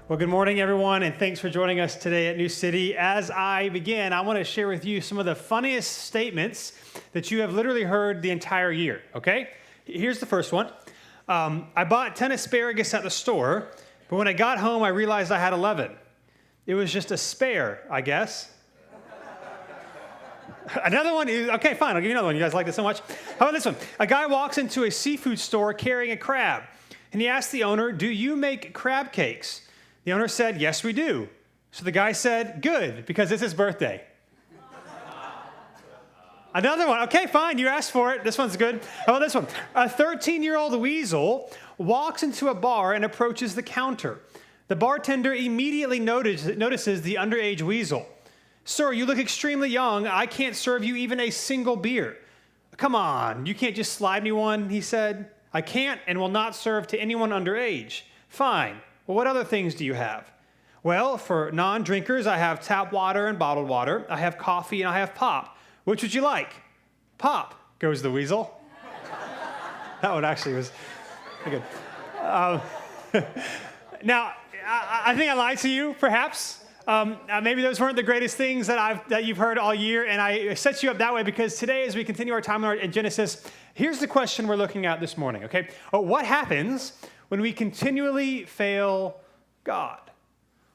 Well, good morning, everyone, and thanks for joining us today at New City. As I begin, I want to share with you some of the funniest statements that you have literally heard the entire year, okay? Here's the first one. I bought 10 asparagus at the store, but when I got home, I realized I had 11. It was just a spare, I guess. Another one is, okay, fine, I'll give you another one. You guys like this so much. How about this one? A guy walks into a seafood store carrying a crab, and he asks the owner, "Do you make crab cakes?" The owner said, "Yes, we do." So the guy said, "Good, because it's his birthday." Another one. Okay, fine, you asked for it. This one's good. How about this one? A 13-year-old weasel walks into a bar and approaches the counter. The bartender immediately notices the underage weasel. "Sir, you look extremely young. I can't serve you even a single beer." "Come on, you can't just slide me one," he said. "I can't and will not serve to anyone underage." "Fine. Well, what other things do you have?" "Well, for non-drinkers, I have tap water and bottled water. I have coffee and I have pop. Which would you like?" "Pop," goes the weasel. That one actually was pretty good. Now, I think I lied to you, perhaps. Maybe those weren't the greatest things that you've heard all year, and I set you up that way because today, as we continue our time in Genesis, here's the question we're looking at this morning, okay? What happens when we continually fail God?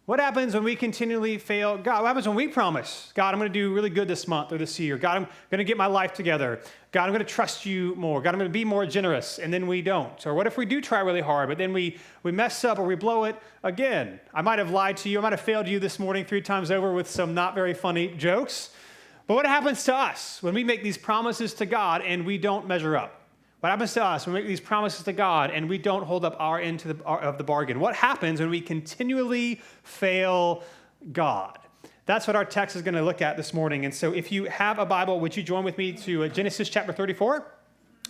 What happens when we continually fail God? What happens when we promise, "God, I'm going to do really good this month or this year. God, I'm going to get my life together. God, I'm going to trust you more. God, I'm going to be more generous," and then we don't? Or what if we do try really hard, but then we mess up or we blow it again? I might have lied to you. I might have failed you this morning 3 times over with some not very funny jokes. But what happens to us when we make these promises to God and we don't measure up? What happens to us when we make these promises to God and we don't hold up our end of the bargain? What happens when we continually fail God? That's what our text is going to look at this morning. And so if you have a Bible, would you join with me to Genesis chapter 34?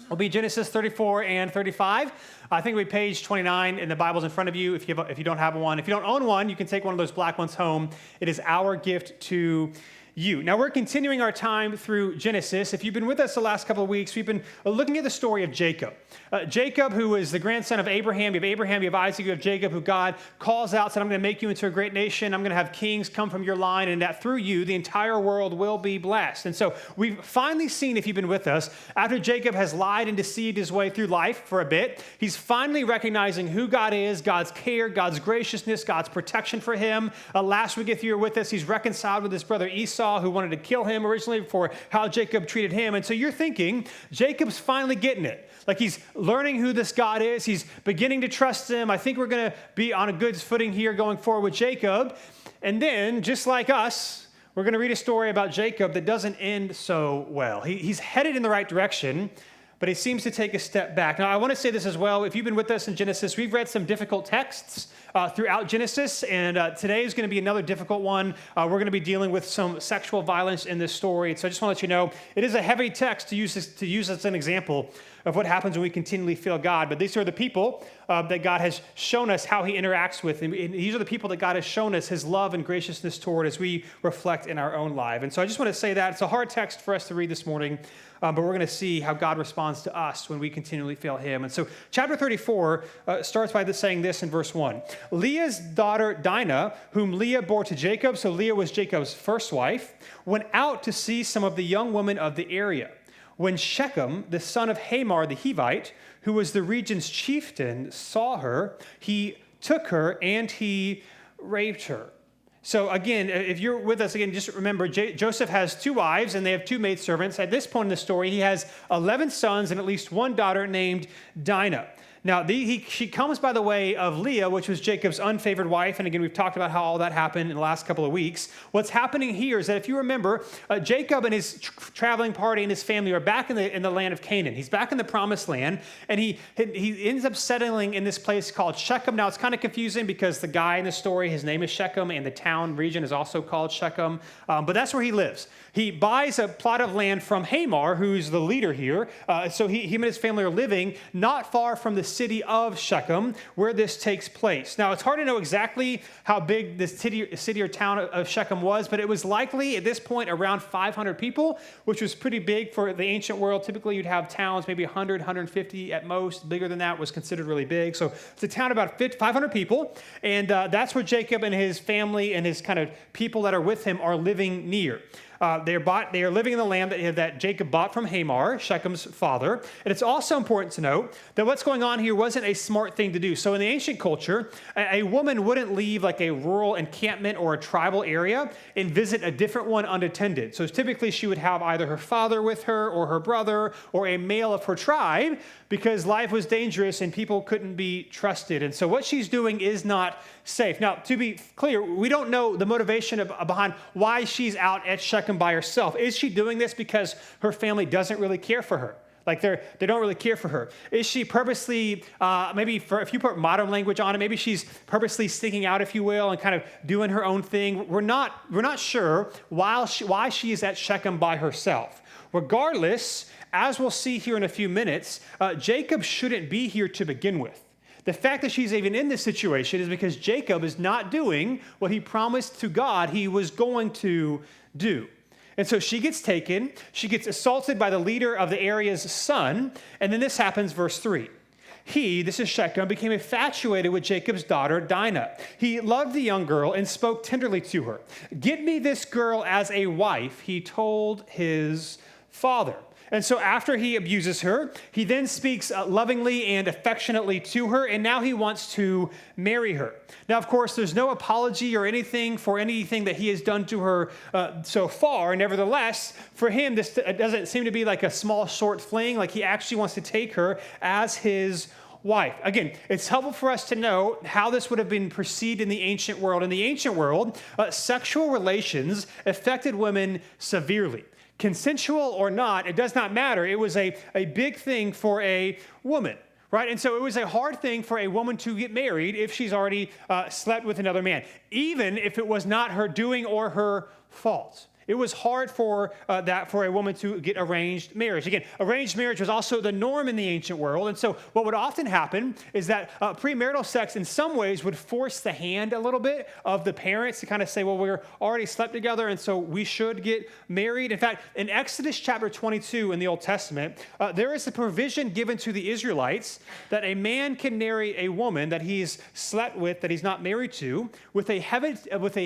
It'll be Genesis 34 and 35. I think it'll be page 29 in the Bibles in front of you if you don't have one. If you don't own one, you can take one of those black ones home. It is our gift to you. Now, we're continuing our time through Genesis. If you've been with us the last couple of weeks, we've been looking at the story of Jacob. Jacob, who is the grandson of Abraham. You have Abraham, you have Isaac, you have Jacob, who God calls out, said, "I'm going to make you into a great nation. I'm going to have kings come from your line, and that through you, the entire world will be blessed." And so we've finally seen, if you've been with us, after Jacob has lied and deceived his way through life for a bit, he's finally recognizing who God is, God's care, God's graciousness, God's protection for him. Last week, if you were with us, he's reconciled with his brother Esau, who wanted to kill him originally for how Jacob treated him. And so you're thinking, Jacob's finally getting it. Like he's learning who this God is. He's beginning to trust him. I think we're going to be on a good footing here going forward with Jacob. And then, just like us, we're going to read a story about Jacob that doesn't end so well. He's headed in the right direction, but he seems to take a step back. Now, I want to say this as well. If you've been with us in Genesis, we've read some difficult texts throughout Genesis, and today is going to be another difficult one. We're going to be dealing with some sexual violence in this story. So I just want to let you know, it is a heavy text to use as an example of what happens when we continually fail God. But these are the people that God has shown us how he interacts with. And these are the people that God has shown us his love and graciousness toward as we reflect in our own life. And so I just want to say that it's a hard text for us to read this morning, but we're going to see how God responds to us when we continually fail him. And so chapter 34 starts by saying this in verse 1. Leah's daughter Dinah, whom Leah bore to Jacob, so Leah was Jacob's first wife, went out to see some of the young women of the area. When Shechem, the son of Hamor the Hivite, who was the region's chieftain, saw her, he took her and he raped her. So again, if you're with us again, just remember, Joseph has 2 wives and they have 2 maidservants. At this point in the story, he has 11 sons and at least 1 daughter named Dinah. Now, she comes by the way of Leah, which was Jacob's unfavored wife. And again, we've talked about how all that happened in the last couple of weeks. What's happening here is that if you remember, Jacob and his traveling party and his family are back in the land of Canaan. He's back in the promised land, and he ends up settling in this place called Shechem. Now, it's kind of confusing because the guy in the story, his name is Shechem, and the town region is also called Shechem. But that's where he lives. He buys a plot of land from Hamor, who's the leader here. So he and his family are living not far from the city of Shechem, where this takes place. Now, it's hard to know exactly how big this city or town of Shechem was, but it was likely at this point around 500 people, which was pretty big for the ancient world. Typically, you'd have towns maybe 100, 150 at most. Bigger than that was considered really big. So it's a town of about 500 people, and that's where Jacob and his family and his kind of people that are with him are living near. They are living in the land that Jacob bought from Hamor, Shechem's father. And it's also important to note that what's going on here wasn't a smart thing to do. So in the ancient culture, a woman wouldn't leave like a rural encampment or a tribal area and visit a different one unattended. So typically she would have either her father with her or her brother or a male of her tribe, because life was dangerous and people couldn't be trusted. And so what she's doing is not safe. Now, to be clear, we don't know the motivation behind why she's out at Shechem by herself. Is she doing this because her family doesn't really care for her? Like they don't really care for her. Is she purposely, if you put modern language on it, maybe she's purposely sticking out, if you will, and kind of doing her own thing. We're not sure why she is at Shechem by herself. Regardless, as we'll see here in a few minutes, Jacob shouldn't be here to begin with. The fact that she's even in this situation is because Jacob is not doing what he promised to God he was going to do. And so she gets taken, she gets assaulted by the leader of the area's son, and then this happens, verse 3. He, this is Shechem, became infatuated with Jacob's daughter, Dinah. He loved the young girl and spoke tenderly to her. "Get me this girl as a wife," he told his father. And so after he abuses her, he then speaks lovingly and affectionately to her, and now he wants to marry her. Now, of course, there's no apology or anything for anything that he has done to her so far. Nevertheless, for him, this doesn't seem to be like a small, short fling. Like he actually wants to take her as his wife. Again, it's helpful for us to know how this would have been perceived in the ancient world. In the ancient world, sexual relations affected women severely. Consensual or not, it does not matter. It was a big thing for a woman, right? And so it was a hard thing for a woman to get married if she's already slept with another man, even if it was not her doing or her fault. It was hard for a woman to get arranged marriage. Again, arranged marriage was also the norm in the ancient world. And so what would often happen is that premarital sex in some ways would force the hand a little bit of the parents to kind of say, well, we're already slept together, and so we should get married. In fact, in Exodus chapter 22 in the Old Testament, there is a provision given to the Israelites that a man can marry a woman that he's slept with, that he's not married to, with a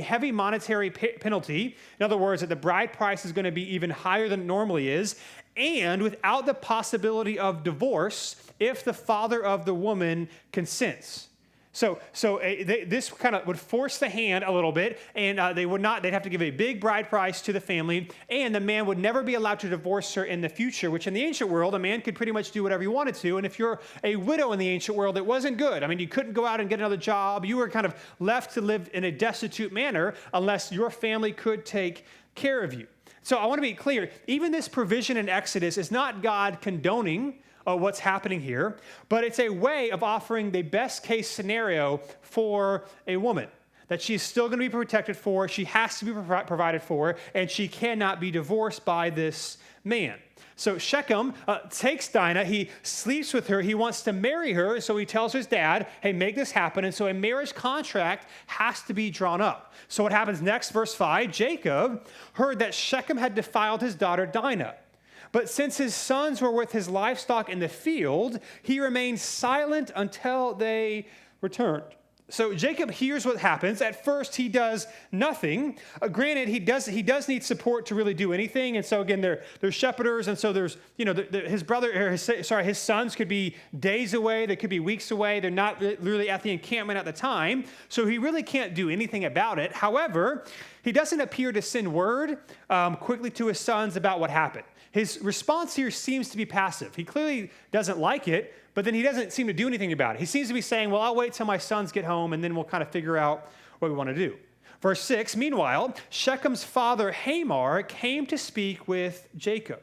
heavy monetary penalty. In other words, that the bride price is going to be even higher than it normally is, and without the possibility of divorce if the father of the woman consents. So this kind of would force the hand a little bit, and they'd have to give a big bride price to the family, and the man would never be allowed to divorce her in the future, which in the ancient world, a man could pretty much do whatever he wanted to. And if you're a widow in the ancient world, it wasn't good. I mean, you couldn't go out and get another job. You were kind of left to live in a destitute manner unless your family could take care of you. So I want to be clear, even this provision in Exodus is not God condoning what's happening here, but it's a way of offering the best case scenario for a woman, that she's still going to be protected for, she has to be provided for, and she cannot be divorced by this man. So Shechem takes Dinah, he sleeps with her, he wants to marry her, so he tells his dad, hey, make this happen. And so a marriage contract has to be drawn up. So what happens next, verse 5, Jacob heard that Shechem had defiled his daughter Dinah. But since his sons were with his livestock in the field, he remained silent until they returned. So Jacob hears what happens. At first, he does nothing. Granted, he does need support to really do anything. And so again, they're shepherders, and so there's his sons could be days away. They could be weeks away. They're not really at the encampment at the time, so he really can't do anything about it. However, he doesn't appear to send word quickly to his sons about what happened. His response here seems to be passive. He clearly doesn't like it, but then he doesn't seem to do anything about it. He seems to be saying, well, I'll wait till my sons get home, and then we'll kind of figure out what we want to do. Verse 6, meanwhile, Shechem's father Hamor came to speak with Jacob.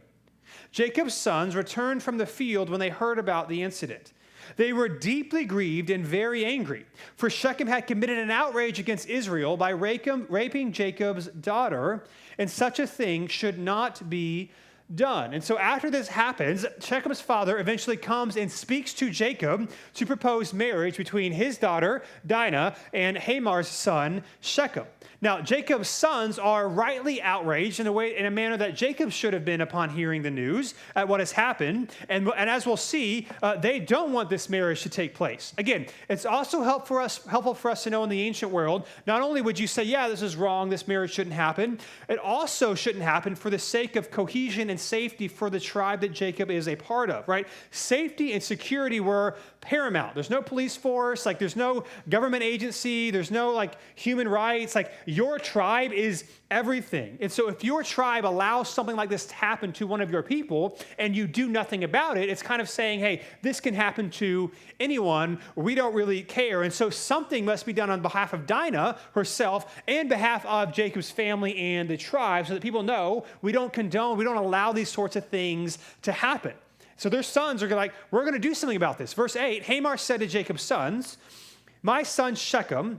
Jacob's sons returned from the field when they heard about the incident. They were deeply grieved and very angry, for Shechem had committed an outrage against Israel by raping Jacob's daughter, and such a thing should not be done. And so after this happens, Shechem's father eventually comes and speaks to Jacob to propose marriage between his daughter, Dinah, and Hamar's son, Shechem. Now, Jacob's sons are rightly outraged in a manner that Jacob should have been upon hearing the news at what has happened. And as we'll see, they don't want this marriage to take place. Again, it's also helpful for us to know in the ancient world, not only would you say, yeah, this is wrong, this marriage shouldn't happen, it also shouldn't happen for the sake of cohesion and safety for the tribe that Jacob is a part of, right? Safety and security were paramount. There's no police force, there's no government agency, there's no human rights, your tribe is everything. And so if your tribe allows something like this to happen to one of your people and you do nothing about it, it's kind of saying, hey, this can happen to anyone. We don't really care. And so something must be done on behalf of Dinah herself and behalf of Jacob's family and the tribe so that people know we don't condone, we don't allow these sorts of things to happen. So their sons are like, we're going to do something about this. Verse 8, Hamor said to Jacob's sons, my son Shechem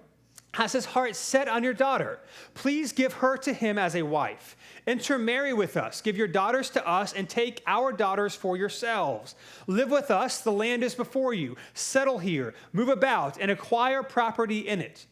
has his heart set on your daughter. Please give her to him as a wife. Intermarry with us. Give your daughters to us and take our daughters for yourselves. Live with us. The land is before you. Settle here. Move about and acquire property in it.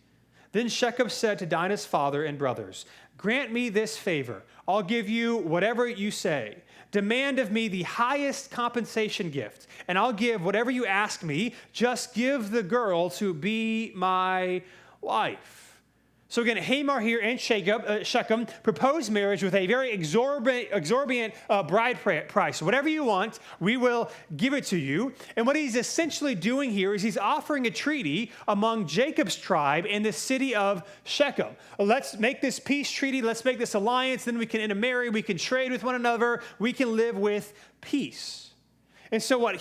Then Shechem said to Dinah's father and brothers, grant me this favor. I'll give you whatever you say. Demand of me the highest compensation gift, and I'll give whatever you ask me. Just give the girl to be my wife. So again, Hamor here and Shechem propose marriage with a very exorbitant bride price. Whatever you want, we will give it to you. And what he's essentially doing here is he's offering a treaty among Jacob's tribe and the city of Shechem. Let's make this peace treaty. Let's make this alliance. Then we can intermarry. We can trade with one another. We can live with peace. And so what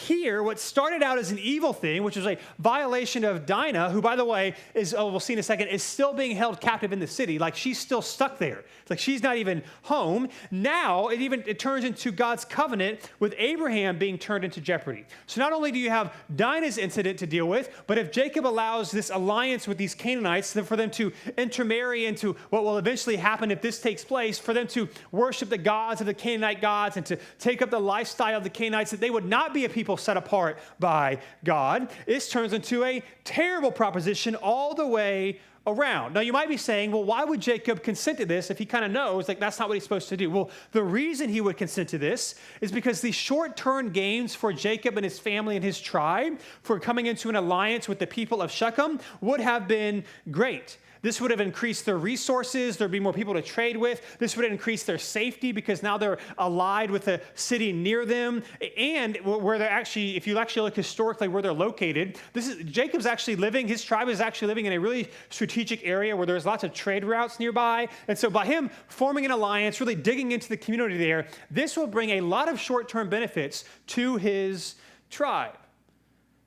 started out as an evil thing, which was a violation of Dinah, who, by the way, we'll see in a second, is still being held captive in the city. She's still stuck there. It's she's not even home. Now, it turns into God's covenant with Abraham being turned into jeopardy. So not only do you have Dinah's incident to deal with, but if Jacob allows this alliance with these Canaanites, then for them to intermarry into what will eventually happen if this takes place, for them to worship the gods of the Canaanite gods and to take up the lifestyle of the Canaanites, that they would not be a people set apart by God. This turns into a terrible proposition all the way around. Now, you might be saying, well, why would Jacob consent to this if he kind of knows that's not what he's supposed to do? Well, the reason he would consent to this is because the short-term gains for Jacob and his family and his tribe for coming into an alliance with the people of Shechem would have been great. This would have increased their resources. There'd be more people to trade with. This would increase their safety because now they're allied with a city near them. And where they're actually, if you actually look historically where they're located, Jacob's actually living, his tribe is actually living in a really strategic area where there's lots of trade routes nearby. And so by him forming an alliance, really digging into the community there, this will bring a lot of short-term benefits to his tribe.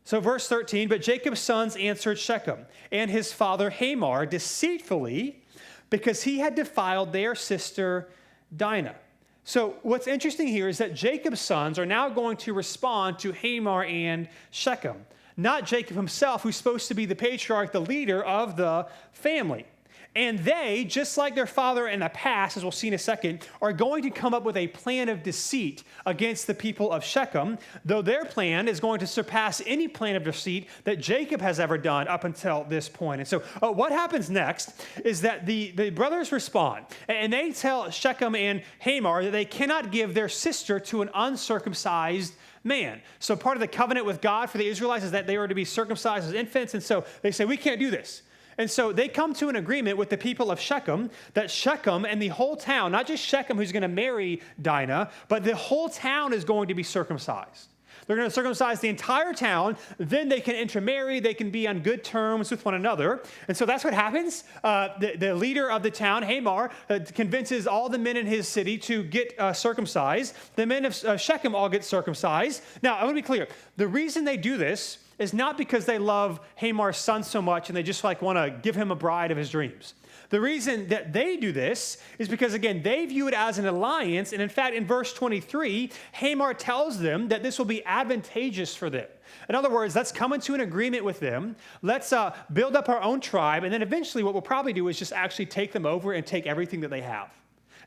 So verse 13, but Jacob's sons answered Shechem and his father Hamor deceitfully because he had defiled their sister Dinah. So what's interesting here is that Jacob's sons are now going to respond to Hamor and Shechem, not Jacob himself, who's supposed to be the patriarch, the leader of the family. And they, just like their father in the past, as we'll see in a second, are going to come up with a plan of deceit against the people of Shechem, though their plan is going to surpass any plan of deceit that Jacob has ever done up until this point. And so what happens next is that the brothers respond, and they tell Shechem and Hamor that they cannot give their sister to an uncircumcised man. So part of the covenant with God for the Israelites is that they were to be circumcised as infants, and so they say, we can't do this. And so they come to an agreement with the people of Shechem that Shechem and the whole town, not just Shechem who's going to marry Dinah, but the whole town is going to be circumcised. They're going to circumcise the entire town. Then they can intermarry. They can be on good terms with one another. And so that's what happens. The leader of the town, Hamor, convinces all the men in his city to get circumcised. The men of Shechem all get circumcised. Now, I want to be clear. The reason they do this is not because they love Hamor's son so much and they just want to give him a bride of his dreams. The reason that they do this is because, again, they view it as an alliance. And in fact, in verse 23, Hamor tells them that this will be advantageous for them. In other words, let's come into an agreement with them. Let's build up our own tribe. And then eventually what we'll probably do is just actually take them over and take everything that they have.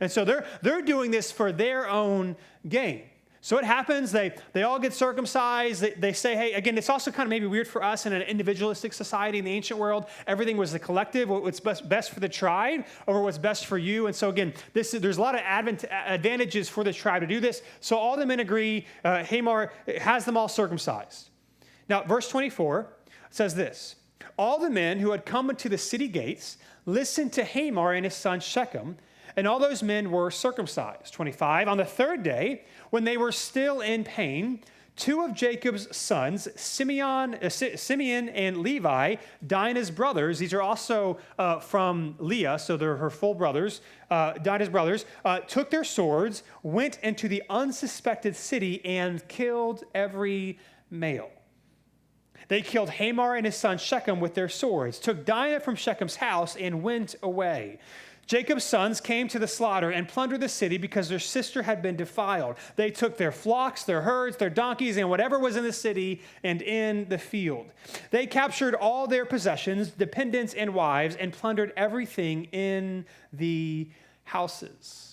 And so they're doing this for their own gain. So it happens, they all get circumcised. They say, hey, again, it's also kind of maybe weird for us in an individualistic society in the ancient world. Everything was the collective, what's best for the tribe over what's best for you. And so again, there's a lot of advantages for the tribe to do this. So all the men agree, Hamor has them all circumcised. Now, verse 24 says this, all the men who had come into the city gates listened to Hamor and his son Shechem, and all those men were circumcised. 25, on the third day, when they were still in pain, two of Jacob's sons, Simeon and Levi, Dinah's brothers, these are also from Leah, so they're her full brothers, Dinah's brothers, took their swords, went into the unsuspected city, and killed every male. They killed Hamor and his son Shechem with their swords, took Dinah from Shechem's house, and went away. Jacob's sons came to the slaughter and plundered the city because their sister had been defiled. They took their flocks, their herds, their donkeys, and whatever was in the city and in the field. They captured all their possessions, dependents, and wives, and plundered everything in the houses.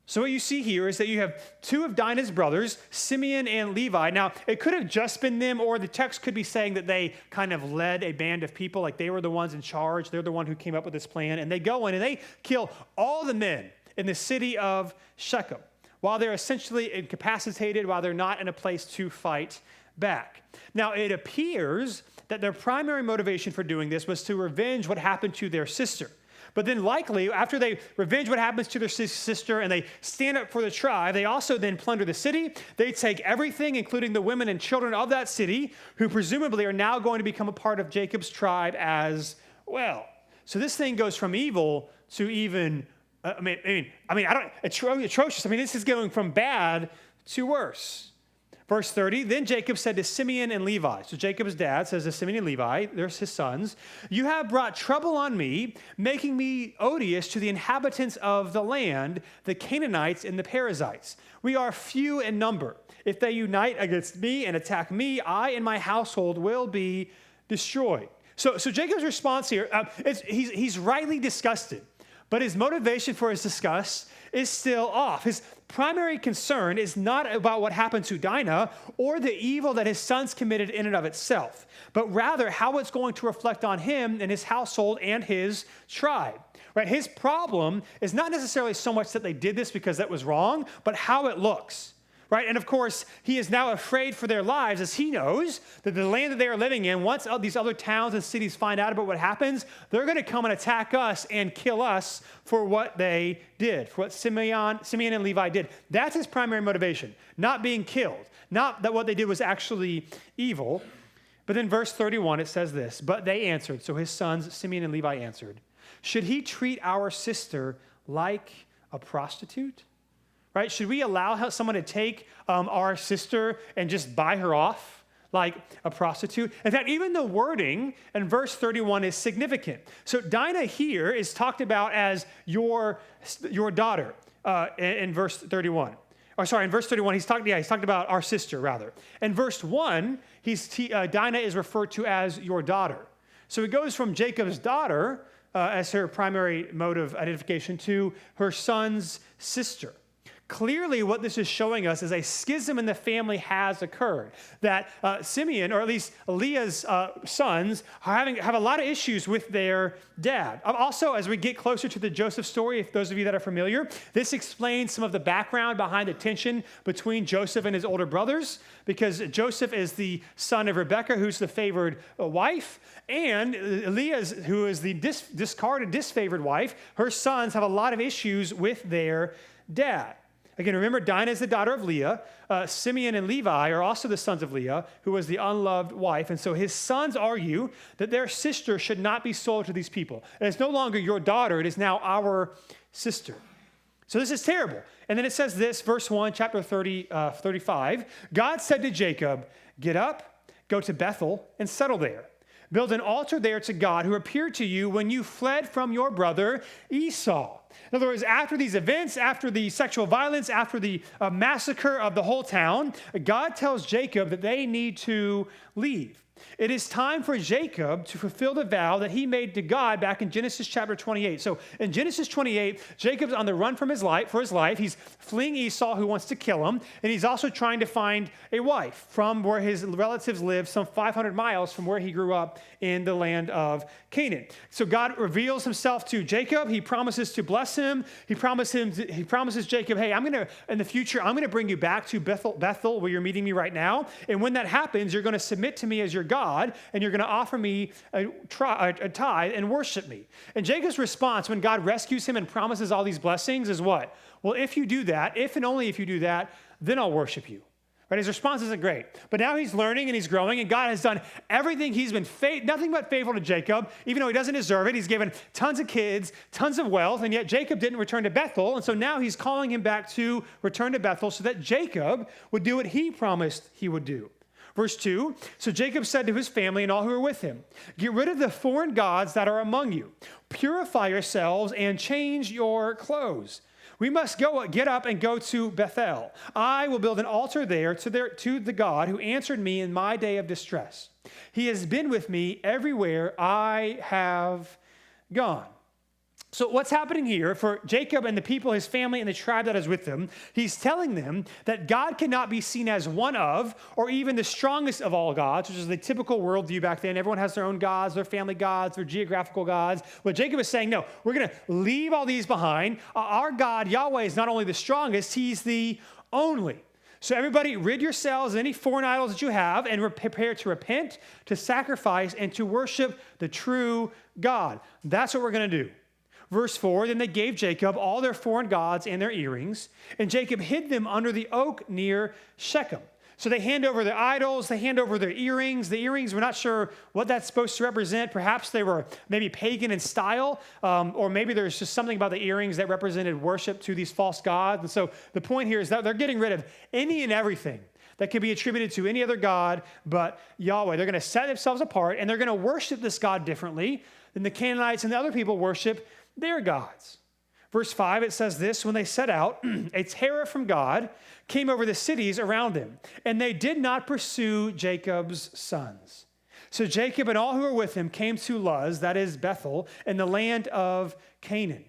So what you see here is that you have two of Dinah's brothers, Simeon and Levi. Now, it could have just been them, or the text could be saying that they kind of led a band of people, like they were the ones in charge. They're the one who came up with this plan. And they go in and they kill all the men in the city of Shechem while they're essentially incapacitated, while they're not in a place to fight back. Now, it appears that their primary motivation for doing this was to revenge what happened to their sister. But then likely, after they revenge what happens to their sister and they stand up for the tribe, they also then plunder the city. They take everything, including the women and children of that city, who presumably are now going to become a part of Jacob's tribe as well. So this thing goes from evil to even, atrocious. This is going from bad to worse. Verse 30, then Jacob said to Simeon and Levi, so Jacob's dad says to Simeon and Levi, there's his sons, you have brought trouble on me, making me odious to the inhabitants of the land, the Canaanites and the Perizzites. We are few in number. If they unite against me and attack me, I and my household will be destroyed. So Jacob's response here, he's rightly disgusted, but his motivation for his disgust is still off. His primary concern is not about what happened to Dinah or the evil that his sons committed in and of itself, but rather how it's going to reflect on him and his household and his tribe. Right? His problem is not necessarily so much that they did this because that was wrong, but how it looks. Right? And of course, he is now afraid for their lives as he knows that the land that they are living in, once these other towns and cities find out about what happens, they're going to come and attack us and kill us for what they did, for what Simeon and Levi did. That's his primary motivation, not being killed, not that what they did was actually evil. But then verse 31, it says this, but they answered, so his sons, Simeon and Levi answered, should he treat our sister like a prostitute? Right? Should we allow someone to take our sister and just buy her off like a prostitute? In fact, even the wording in verse 31 is significant. So Dinah here is talked about as your daughter in verse 31. Or sorry, in verse 31, he's talking about our sister, rather. In verse 1, Dinah is referred to as your daughter. So it goes from Jacob's daughter as her primary mode of identification to her son's sister. Clearly, what this is showing us is a schism in the family has occurred. That Simeon, or at least Leah's sons, have a lot of issues with their dad. Also, as we get closer to the Joseph story, if those of you that are familiar, this explains some of the background behind the tension between Joseph and his older brothers, because Joseph is the son of Rebekah, who's the favored wife, and Leah, who is the discarded, disfavored wife. Her sons have a lot of issues with their dad. Again, remember, Dinah is the daughter of Leah. Simeon and Levi are also the sons of Leah, who was the unloved wife. And so his sons argue that their sister should not be sold to these people. And it's no longer your daughter, it is now our sister. So this is terrible. And then it says this, verse 1, chapter 35. God said to Jacob, get up, go to Bethel, and settle there. Build an altar there to God who appeared to you when you fled from your brother Esau. In other words, after these events, after the sexual violence, after the massacre of the whole town, God tells Jacob that they need to leave. It is time for Jacob to fulfill the vow that he made to God back in Genesis chapter 28. So in Genesis 28, Jacob's on the run for his life. He's fleeing Esau, who wants to kill him, and he's also trying to find a wife from where his relatives live, some 500 miles from where he grew up in the land of Canaan. So God reveals himself to Jacob. He promises to bless him. He promises Jacob, hey, in the future, I'm going to bring you back to Bethel, where you're meeting me right now. And when that happens, you're going to submit to me as your God, and you're going to offer me a tithe and worship me. And Jacob's response when God rescues him and promises all these blessings is what? Well, if you do that, if and only if you do that, then I'll worship you. Right? His response isn't great. But now he's learning and he's growing, and God has done everything. He's been nothing but faithful to Jacob, even though he doesn't deserve it. He's given tons of kids, tons of wealth, and yet Jacob didn't return to Bethel. And so now he's calling him back to return to Bethel so that Jacob would do what he promised he would do. Verse 2, so Jacob said to his family and all who were with him, get rid of the foreign gods that are among you. Purify yourselves and change your clothes. We must get up and go to Bethel. I will build an altar there to the God who answered me in my day of distress. He has been with me everywhere I have gone. So what's happening here for Jacob and the people, his family, and the tribe that is with him, he's telling them that God cannot be seen as one of, or even the strongest of all gods, which is the typical worldview back then. Everyone has their own gods, their family gods, their geographical gods. But Jacob is saying, no, we're going to leave all these behind. Our God, Yahweh, is not only the strongest, he's the only. So everybody, rid yourselves of any foreign idols that you have and prepare to repent, to sacrifice, and to worship the true God. That's what we're going to do. Verse 4, then they gave Jacob all their foreign gods and their earrings, and Jacob hid them under the oak near Shechem. So they hand over their idols, they hand over their earrings. The earrings, we're not sure what that's supposed to represent. Perhaps they were maybe pagan in style, or maybe there's just something about the earrings that represented worship to these false gods. And so the point here is that they're getting rid of any and everything that can be attributed to any other god but Yahweh. They're going to set themselves apart, and they're going to worship this God differently than the Canaanites and the other people worship their gods. Verse 5, it says this, when they set out, a terror from God came over the cities around them, and they did not pursue Jacob's sons. So Jacob and all who were with him came to Luz, that is Bethel, in the land of Canaan.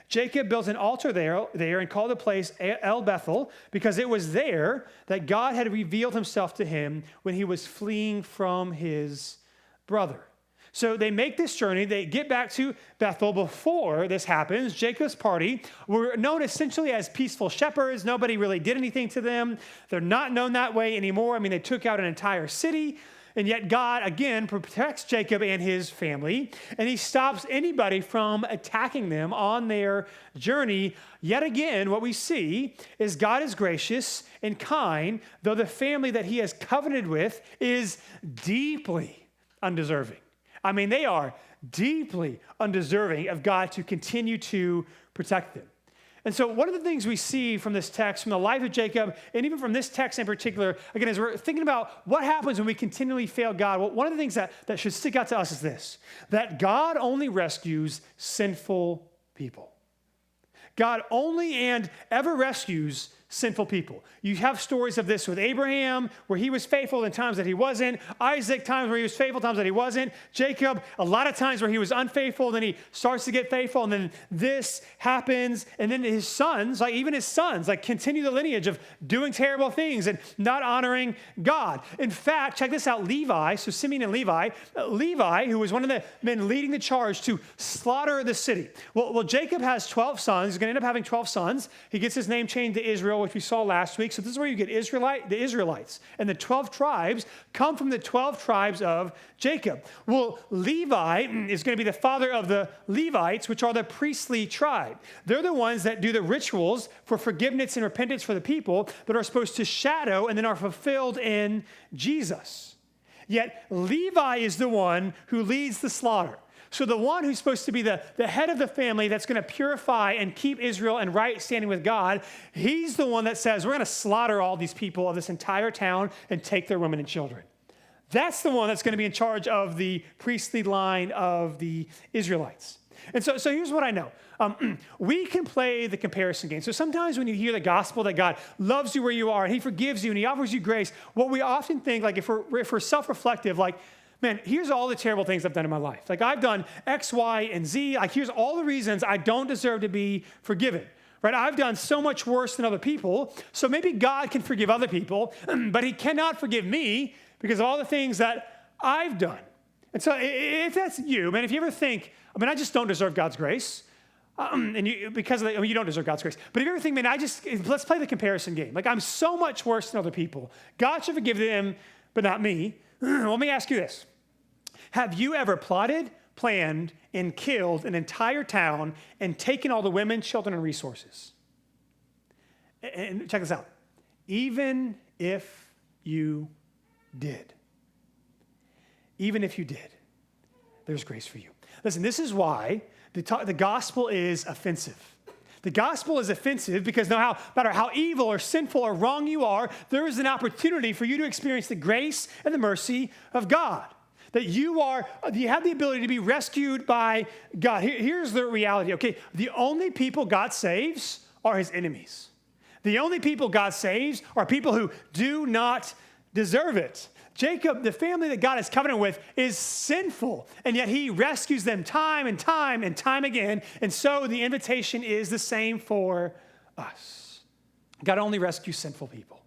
Jacob built an altar there and called the place El Bethel, because it was there that God had revealed himself to him when he was fleeing from his brother. So they make this journey. They get back to Bethel. Before this happens, Jacob's party were known essentially as peaceful shepherds. Nobody really did anything to them. They're not known that way anymore. I mean, they took out an entire city. And yet God, again, protects Jacob and his family. And he stops anybody from attacking them on their journey. Yet again, what we see is God is gracious and kind, though the family that he has covenanted with is deeply undeserving. I mean, they are deeply undeserving of God to continue to protect them. And so one of the things we see from this text, from the life of Jacob, and even from this text in particular, again, as we're thinking about what happens when we continually fail God, well, one of the things that should stick out to us is this, that God only rescues sinful people. God only and ever rescues sinful people. You have stories of this with Abraham, where he was faithful in times that he wasn't. Isaac, times where he was faithful, times that he wasn't. Jacob, a lot of times where he was unfaithful, then he starts to get faithful, and then this happens, and then his sons, continue the lineage of doing terrible things and not honoring God. In fact, check this out, Levi, so Simeon and Levi, who was one of the men leading the charge to slaughter the city. Well, Jacob has 12 sons. He's going to end up having 12 sons. He gets his name changed to Israel, which we saw last week. So this is where you get the Israelites. And the 12 tribes come from the 12 tribes of Jacob. Well, Levi is going to be the father of the Levites, which are the priestly tribe. They're the ones that do the rituals for forgiveness and repentance for the people that are supposed to shadow and then are fulfilled in Jesus. Yet Levi is the one who leads the slaughter. So the one who's supposed to be the head of the family that's going to purify and keep Israel in right standing with God, he's the one that says, we're going to slaughter all these people of this entire town and take their women and children. That's the one that's going to be in charge of the priestly line of the Israelites. And so here's what I know. We can play the comparison game. So sometimes when you hear the gospel that God loves you where you are and he forgives you and he offers you grace, what we often think, like if we're self-reflective, like, man, here's all the terrible things I've done in my life. Like I've done X, Y, and Z. Like here's all the reasons I don't deserve to be forgiven. Right? I've done so much worse than other people. So maybe God can forgive other people, but he cannot forgive me because of all the things that I've done. And so if that's you, man, if you ever think, I just don't deserve God's grace, you don't deserve God's grace. But if you ever think, man, let's play the comparison game. Like I'm so much worse than other people. God should forgive them, but not me. Let me ask you this. Have you ever plotted, planned, and killed an entire town and taken all the women, children, and resources? And check this out. Even if you did, there's grace for you. Listen, this is why the gospel is offensive. The gospel is offensive because no matter how evil or sinful or wrong you are, there is an opportunity for you to experience the grace and the mercy of God. That you have the ability to be rescued by God. Here's the reality, okay? The only people God saves are his enemies. The only people God saves are people who do not deserve it. Jacob, the family that God is covenant with, is sinful, and yet he rescues them time and time and time again. And so the invitation is the same for us. God only rescues sinful people.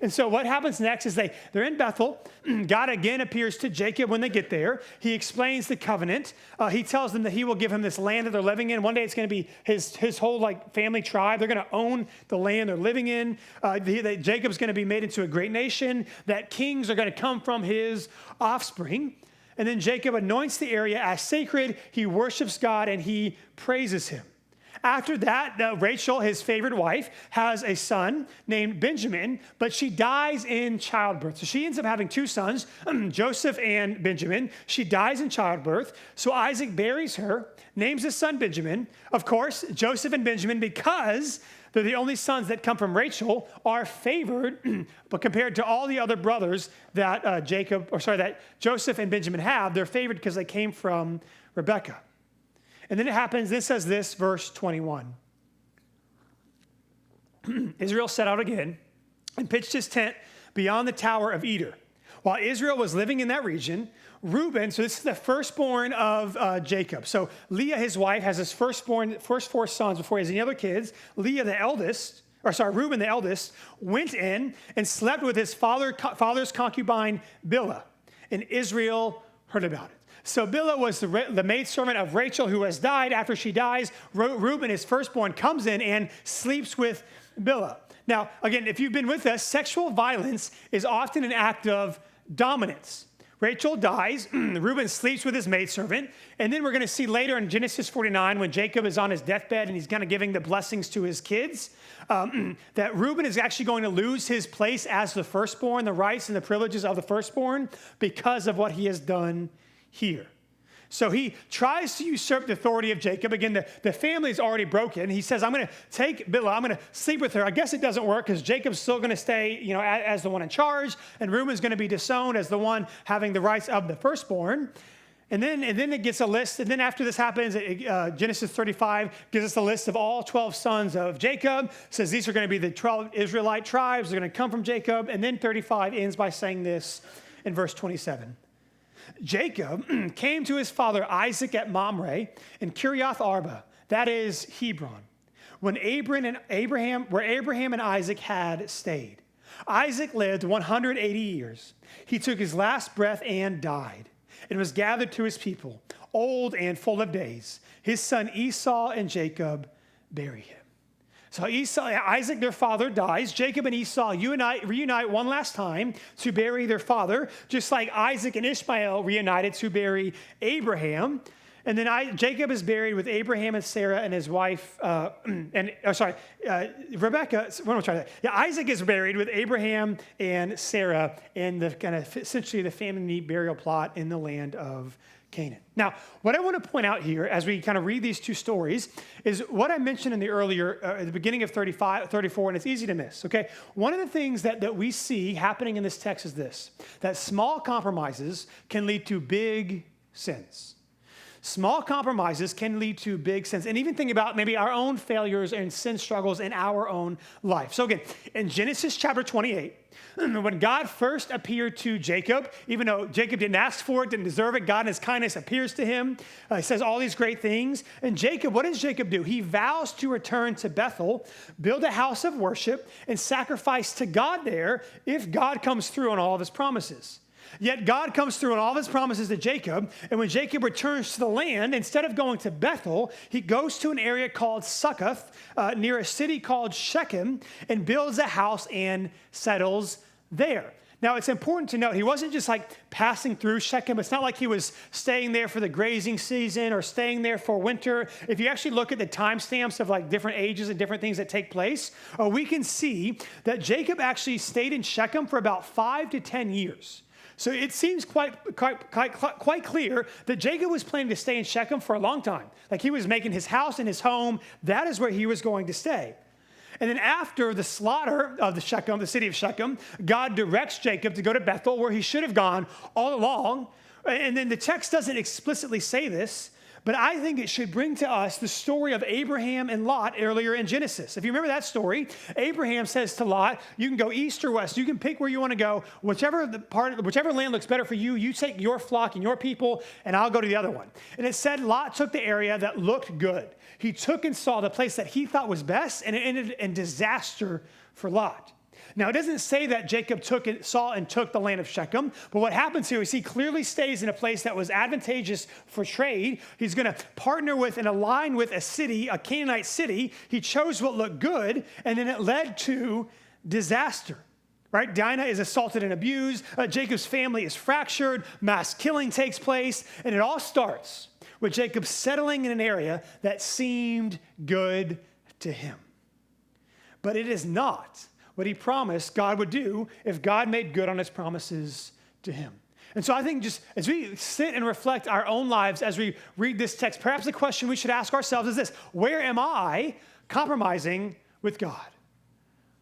And so what happens next is they're in Bethel. God again appears to Jacob when they get there. He explains the covenant. He tells them that he will give him this land that they're living in. One day it's going to be his whole family tribe. They're going to own the land they're living in. Jacob's going to be made into a great nation. That kings are going to come from his offspring. And then Jacob anoints the area as sacred. He worships God and he praises him. After that, Rachel, his favorite wife, has a son named Benjamin, but she dies in childbirth. So she ends up having two sons, Joseph and Benjamin. She dies in childbirth. So Isaac buries her, names his son Benjamin. Of course, Joseph and Benjamin, because they're the only sons that come from Rachel, are favored, but compared to all the other brothers that Joseph and Benjamin have, they're favored because they came from Rebekah. And then it happens, this says this, verse 21. Israel set out again and pitched his tent beyond the tower of Eder. While Israel was living in that region, Reuben, so this is the firstborn of Jacob. So Leah, his wife, has his first four sons before he has any other kids. Reuben, the eldest, went in and slept with his father's concubine, Bilhah. And Israel heard about it. So Bilhah was the maidservant of Rachel who has died. After she dies, Reuben, his firstborn, comes in and sleeps with Bilhah. Now, again, if you've been with us, sexual violence is often an act of dominance. Rachel dies, Reuben sleeps with his maidservant, and then we're going to see later in Genesis 49 when Jacob is on his deathbed and he's kind of giving the blessings to his kids, that Reuben is actually going to lose his place as the firstborn, the rights and the privileges of the firstborn because of what he has done here. So he tries to usurp the authority of Jacob. Again, the family is already broken. He says, I'm going to take Bilhah, I'm going to sleep with her. I guess it doesn't work because Jacob's still going to stay, as the one in charge, and Reuben's going to be disowned as the one having the rights of the firstborn. And then it gets a list. And then after this happens, Genesis 35 gives us a list of all 12 sons of Jacob. It says these are going to be the 12 Israelite tribes. They're going to come from Jacob. And then 35 ends by saying this in verse 27. Jacob came to his father Isaac at Mamre in Kiriath Arba, that is Hebron, where Abraham and Isaac had stayed. Isaac lived 180 years. He took his last breath and died, and was gathered to his people, old and full of days. His son Esau and Jacob bury him. So Isaac, their father, dies. Jacob and Esau reunite one last time to bury their father, just like Isaac and Ishmael reunited to bury Abraham. And then Jacob is buried with Abraham and Sarah and his wife, Rebecca. Isaac is buried with Abraham and Sarah in the kind of essentially the family burial plot in the land of Canaan. Now, what I want to point out here as we kind of read these two stories is what I mentioned in at the beginning of 34, and it's easy to miss, okay? One of the things that we see happening in this text is this, that small compromises can lead to big sins. Small compromises can lead to big sins. And even think about maybe our own failures and sin struggles in our own life. So again, in Genesis chapter 28, when God first appeared to Jacob, even though Jacob didn't ask for it, didn't deserve it, God in his kindness appears to him. He says all these great things. And Jacob, what does Jacob do? He vows to return to Bethel, build a house of worship, and sacrifice to God there if God comes through on all of his promises. Yet God comes through on all of his promises to Jacob, and when Jacob returns to the land, instead of going to Bethel, he goes to an area called Succoth, near a city called Shechem, and builds a house and settles there. Now, it's important to note, he wasn't just like passing through Shechem. It's not like he was staying there for the grazing season or staying there for winter. If you actually look at the timestamps of like different ages and different things that take place, we can see that Jacob actually stayed in Shechem for about 5 to 10 years. So it seems quite clear that Jacob was planning to stay in Shechem for a long time. Like he was making his house and his home. That is where he was going to stay. And then after the slaughter of the city of Shechem, God directs Jacob to go to Bethel, where he should have gone all along. And then the text doesn't explicitly say this, but I think it should bring to us the story of Abraham and Lot earlier in Genesis. If you remember that story, Abraham says to Lot, you can go east or west. You can pick where you want to go. Whichever land looks better for you, you take your flock and your people, and I'll go to the other one. And it said Lot took the area that looked good. He took and saw the place that he thought was best, and it ended in disaster for Lot. Now, it doesn't say that Jacob saw and took the land of Shechem, but what happens here is he clearly stays in a place that was advantageous for trade. He's going to partner with and align with a city, a Canaanite city. He chose what looked good, and then it led to disaster. Right? Dinah is assaulted and abused. Jacob's family is fractured. Mass killing takes place, and it all starts with Jacob settling in an area that seemed good to him. But it is not what he promised God would do if God made good on his promises to him. And so I think just as we sit and reflect our own lives as we read this text, perhaps the question we should ask ourselves is this: where am I compromising with God?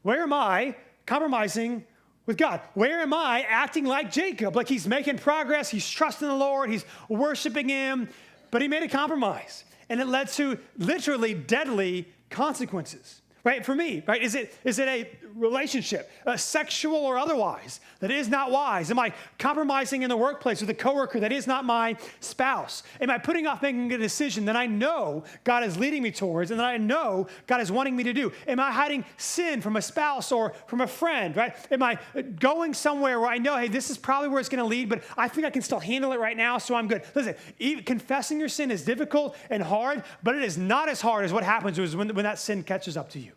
Where am I compromising with God? Where am I acting like Jacob? Like he's making progress, he's trusting the Lord, he's worshiping him, but he made a compromise. And it led to literally deadly consequences. Right? For me, right? Is it a relationship, sexual or otherwise, that is not wise? Am I compromising in the workplace with a coworker that is not my spouse? Am I putting off making a decision that I know God is leading me towards and that I know God is wanting me to do? Am I hiding sin from a spouse or from a friend, right? Am I going somewhere where I know, hey, this is probably where it's going to lead, but I think I can still handle it right now, so I'm good? Listen, confessing your sin is difficult and hard, but it is not as hard as what happens when that sin catches up to you.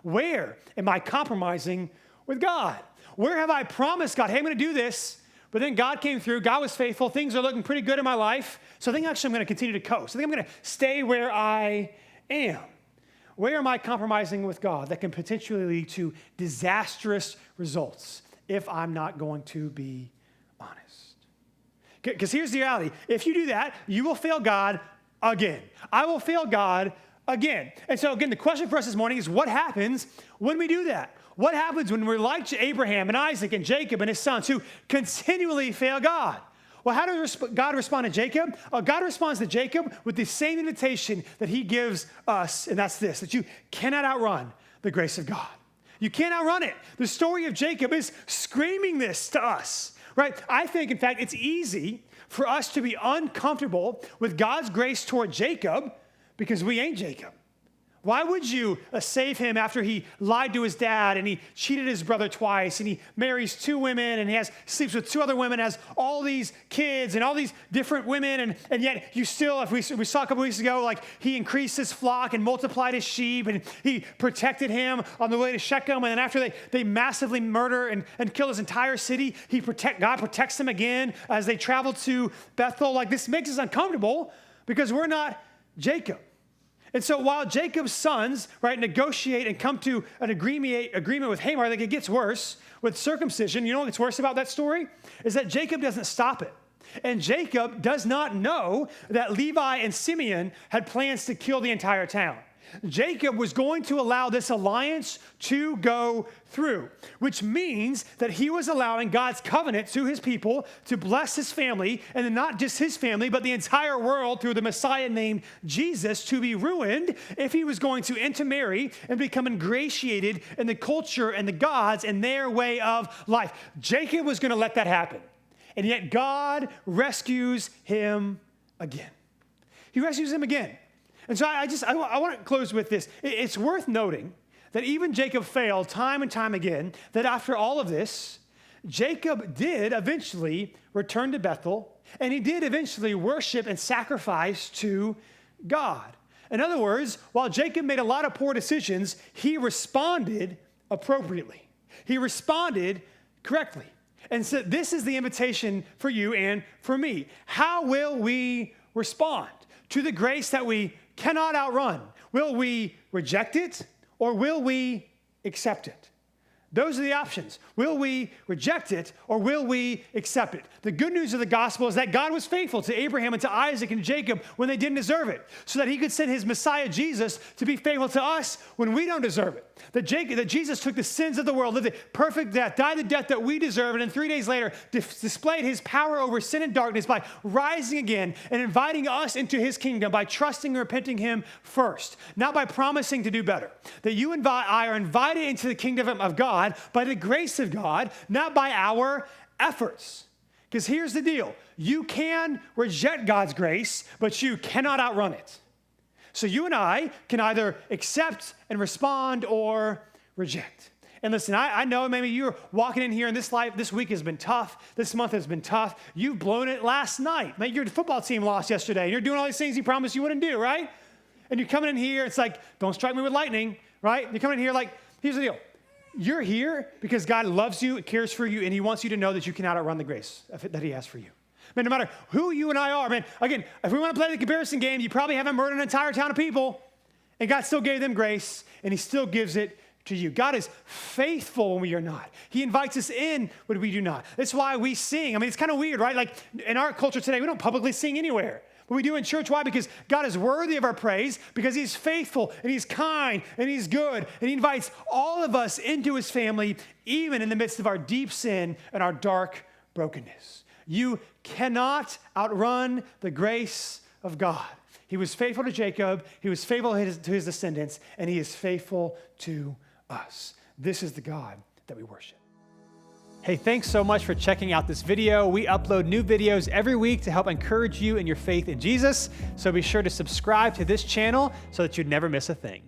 Where am I compromising with God? Where have I promised God, hey, I'm going to do this, but then God came through, God was faithful, things are looking pretty good in my life, so I think actually I'm going to continue to coast. I think I'm going to stay where I am. Where am I compromising with God that can potentially lead to disastrous results if I'm not going to be honest? Because here's the reality. If you do that, you will fail God again. I will fail God again. And so again, the question for us this morning is, what happens when we do that? What happens when we're like Abraham and Isaac and Jacob and his sons who continually fail God? Well, how does God respond to Jacob? God responds to Jacob with the same invitation that he gives us, and that's this: that you cannot outrun the grace of God. You can't outrun it. The story of Jacob is screaming this to us, right? I think, in fact, it's easy for us to be uncomfortable with God's grace toward Jacob because we ain't Jacob. Why would you save him after he lied to his dad and he cheated his brother twice and he marries 2 women and he sleeps with 2 other women, has all these kids and all these different women, and yet you still, if we saw a couple weeks ago, like he increased his flock and multiplied his sheep and he protected him on the way to Shechem, and then after they massively murder and kill his entire city, God protects them again as they travel to Bethel. Like, this makes us uncomfortable because we're not Jacob. And so while Jacob's sons, right, negotiate and come to an agreement with Hamor, like, it gets worse with circumcision. You know what gets worse about that story? Is that Jacob doesn't stop it. And Jacob does not know that Levi and Simeon had plans to kill the entire town. Jacob was going to allow this alliance to go through, which means that he was allowing God's covenant to his people to bless his family, and then not just his family, but the entire world through the Messiah named Jesus to be ruined if he was going to intermarry and become ingratiated in the culture and the gods and their way of life. Jacob was going to let that happen. And yet God rescues him again. He rescues him again. And so I want to close with this. It's worth noting that even Jacob failed time and time again, that after all of this, Jacob did eventually return to Bethel, and he did eventually worship and sacrifice to God. In other words, while Jacob made a lot of poor decisions, he responded appropriately. He responded correctly. And so this is the invitation for you and for me. How will we respond to the grace that we cannot outrun? Will we reject it or will we accept it? Those are the options. Will we reject it or will we accept it? The good news of the gospel is that God was faithful to Abraham and to Isaac and Jacob when they didn't deserve it, so that he could send his Messiah, Jesus, to be faithful to us when we don't deserve it. That Jesus took the sins of the world, lived a perfect death, died the death that we deserve, and then 3 days later displayed his power over sin and darkness by rising again and inviting us into his kingdom by trusting and repenting him first, not by promising to do better. That you and I are invited into the kingdom of God by the grace of God, not by our efforts. Because here's the deal. You can reject God's grace, but you cannot outrun it. So you and I can either accept and respond or reject. And listen, I know maybe you're walking in here and this week has been tough. This month has been tough. You've blown it last night. Maybe your football team lost yesterday and you're doing all these things you promised you wouldn't do, right? And you're coming in here, it's like, don't strike me with lightning, right? You're coming in here like, here's the deal. You're here because God loves you, cares for you, and he wants you to know that you cannot outrun the grace that he has for you. Man, no matter who you and I are, man, again, if we want to play the comparison game, you probably haven't murdered an entire town of people, and God still gave them grace, and he still gives it to you. God is faithful when we are not. He invites us in when we do not. That's why we sing. I mean, it's kind of weird, right? Like in our culture today, we don't publicly sing anywhere. But we do in church. Why? Because God is worthy of our praise, because he's faithful and he's kind and he's good, and he invites all of us into his family, even in the midst of our deep sin and our dark brokenness. You cannot outrun the grace of God. He was faithful to Jacob, he was faithful to his descendants, and he is faithful to us. This is the God that we worship. Hey, thanks so much for checking out this video. We upload new videos every week to help encourage you in your faith in Jesus. So be sure to subscribe to this channel so that you'd never miss a thing.